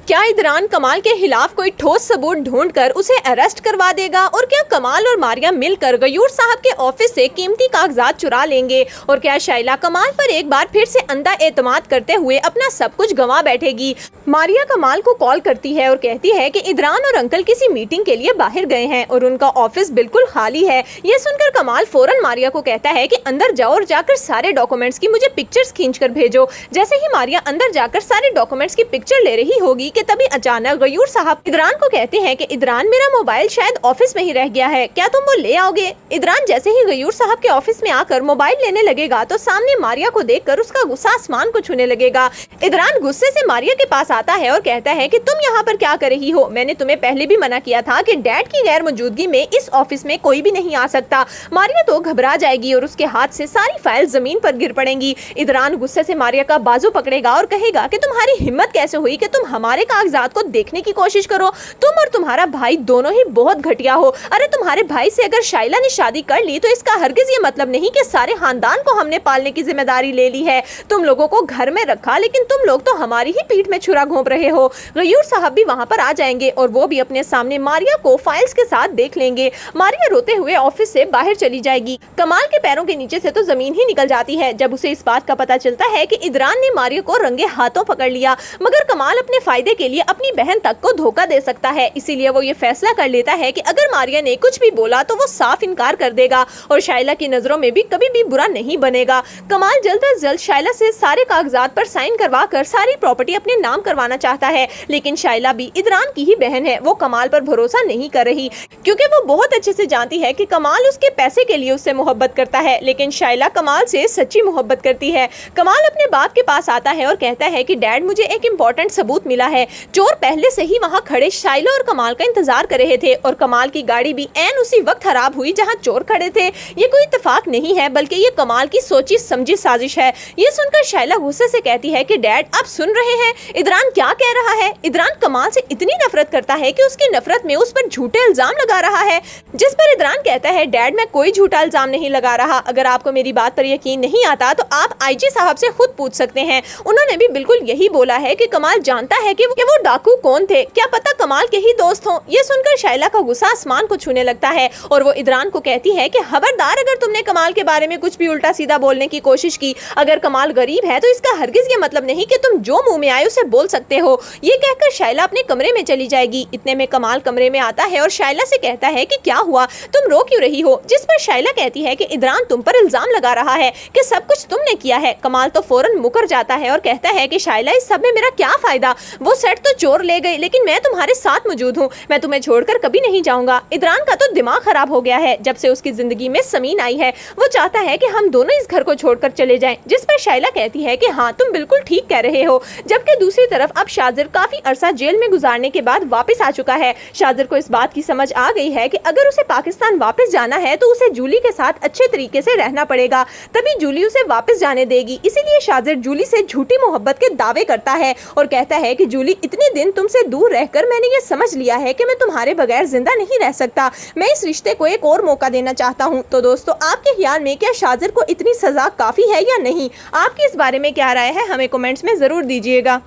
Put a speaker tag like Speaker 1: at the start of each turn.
Speaker 1: क्या इदरान कमाल के खिलाफ कोई ठोस सबूत ढूंढकर उसे अरेस्ट करवा देगा? और क्या कमाल और मारिया मिलकर गयूर साहब के ऑफिस से कीमती कागजात चुरा लेंगे? और क्या शाइला कमाल पर एक बार फिर से अंधा एतमाद करते हुए अपना सब कुछ गंवा बैठेगी? मारिया कमाल को कॉल करती है और कहती है कि इदरान और अंकल किसी मीटिंग के लिए बाहर गए हैं और उनका ऑफिस बिल्कुल खाली है। ये सुनकर कमाल फौरन मारिया को कहता है कि अंदर जाओ और जाकर सारे डॉक्यूमेंट्स की मुझे पिक्चर्स खींचकर भेजो। जैसे ही मारिया अंदर जाकर सारे डॉक्यूमेंट्स की पिक्चर ले रही होगी कि तभी अचानक गयूर साहब इदरान को कहते हैं कि इदरान, मेरा मोबाइल शायद ऑफिस में ही रह गया है, क्या तुम वो ले आओगे? इदरान जैसे ही गयूर साहब के ऑफिस में आकर मोबाइल लेने लगेगा तो सामने मारिया को देखकर उसका गुस्सा आसमान को छूने लगेगा। इदरान गुस्से से मारिया के पास आता है और कहता है कि तुम यहाँ पर क्या कर रही हो? मैंने तुम्हें पहले भी मना किया था कि डैड की गैर मौजूदगी में इस ऑफिस में कोई भी नहीं आ सकता। मारिया तो घबरा जाएगी और उसके हाथ से सारी फाइल जमीन पर गिर पड़ेंगी। इदरान गुस्से से मारिया का बाजू पकड़ेगा और कहेगा कि तुम्हारी हिम्मत कैसे हुई कि तुम हमारे कागजात को देखने की कोशिश करो? तुम और तुम्हारा भाई दोनों ही बहुत घटिया हो। अरे तुम्हारे भाई से अगर शाइला ने शादी कर ली तो इसका हरगिज ये मतलब नहीं कि सारे खानदान को हमने पालने की जिम्मेदारी ले ली है। तुम लोगों को घर में रखा लेकिन तुम लोग तो हमारी ही पीठ में छुरा घोंप रहे हो। गयूर साहब भी वहां पर आ जाएंगे और वो भी अपने सामने मारिया को फाइल्स के साथ देख लेंगे। मारिया रोते हुए ऑफिस से बाहर चली जाएगी। कमाल के पैरों के नीचे से तो जमीन ही निकल जाती है जब उसे इस बात का पता चलता है कि इदरान ने मारिया को रंगे हाथों पकड़ लिया। मगर कमाल अपने फायदे के लिए अपनी बहन तक को धोखा दे सकता है, इसीलिए वो ये फैसला कर लेता है कि अगर मारिया ने कुछ भी बोला तो वो साफ इनकार कर देगा और शाइला की नजरों में भी कभी भी बुरा नहीं बनेगा। कमाल जल्द से जल्द शाइला से सारे कागजात पर साइन करवा कर सारी प्रॉपर्टी अपने नाम करवाना चाहता है, लेकिन शाइला भी इदरान की ही बहन है। वो कमाल पर भरोसा नहीं कर रही क्योंकि वो बहुत अच्छे से जानती है कि कमाल उसके पैसे के लिए उससे मोहब्बत करता है, लेकिन शाइला कमाल से सच्ची मोहब्बत करती है। कमाल अपने बाप के पास आता है और कहता है कि डैड, मुझे एक इम्पोर्टेंट सबूत मिला है। चोर पहले से ही वहाँ खड़े शाइला और कमाल का इंतजार कर रहे थे और कमाल की गाड़ी भी ऐन उसी वक्त खराब हुई जहाँ चोर खड़े थे। ये कोई इत्तेफाक नहीं है बल्कि ये कमाल की सोची समझी साजिश है। ये सुनकर शाइला गुस्से से कहती है कि डैड, आप सुन रहे हैं इदरान क्या कह रहा है? इदरान कमाल से इतनी नफरत करता है कि उसकी नफरत में उस पर झूठे इल्जाम लगा रहा है। जिस पर इदरान कहता है, डैड, मैं कोई झूठा इल्जाम नहीं लगा रहा। अगर आपको मेरी बात पर यकीन नहीं आता तो आप आईजी साहब से खुद पूछ सकते हैं। उन्होंने भी बिल्कुल यही बोला है कि कमाल जानता है कि वो डाकू कौन थे। क्या पता कमाल के ही दोस्त हों। ये सुनकर शाइला का गुस्सा आसमान को छूने लगता है और वो इदरान को कहती है कि खबरदार, अगर तुमने कमाल के बारे में कुछ भी उल्टा सीधा बोलने की कोशिश की, अगर कमाल गरीब है तो इसका हरगिज ये मतलब नहीं कि तुम जो मुंह में आए उसे बोल सकते हो। ये कहकर शाइला अपने कमरे में चली जाएगी। इतने में कमाल कमरे में आता है और शाइला से कहता है कि क्या हुआ, तुम रो क्यों रही हो? जिस पर शाइला कहती है कि इदरान तुम पर इल्जाम लगा रहा है कि सब कुछ तुमने किया है। कमाल तो फौरन मुकर जाता है और कहता है कि शाइला, इस सब में मेरा क्या फायदा? वो सेट तो चोर ले गए लेकिन मैं तुम्हारे साथ मौजूद हूँ। मैं तुम्हें छोड़कर कभी नहीं जाऊंगा। इदरान का तो दिमाग खराब हो गया है जब से उसकी जिंदगी में समीन आई है। वो चाहता है कि हम दोनों इस घर को छोड़कर चले जाएं। जिस पर शाइला कहती है कि हाँ, तुम बिल्कुल ठीक कह रहे हो। जबकि दूसरी तरफ अब शाजिर काफी अरसा जेल में गुजारने के बाद वापस आ चुका है। शाजिर को इस बात की समझ आ गई है कि अगर उसे पाकिस्तान वापस जाना है तो उसे जूली के साथ अच्छे तरीके से रहना पड़ेगा, तभी जूली उसे वापस जाने देगी। इसीलिए शाजिर जूली से झूठी मोहब्बत के दावे करता है और कहता है कि जूली, इतने दिन तुमसे दूर रहकर मैंने ये समझ लिया है कि मैं तुम्हारे बगैर जिंदा नहीं रह सकता। मैं इस रिश्ते को एक और मौका देना चाहता हूँ। तो दोस्तों, आपके ख्याल में क्या शाजिर को इतनी सजा काफी है या नहीं? आपकी इस बारे में क्या राय है? हमें कमेंट्स में जरूर दीजिएगा।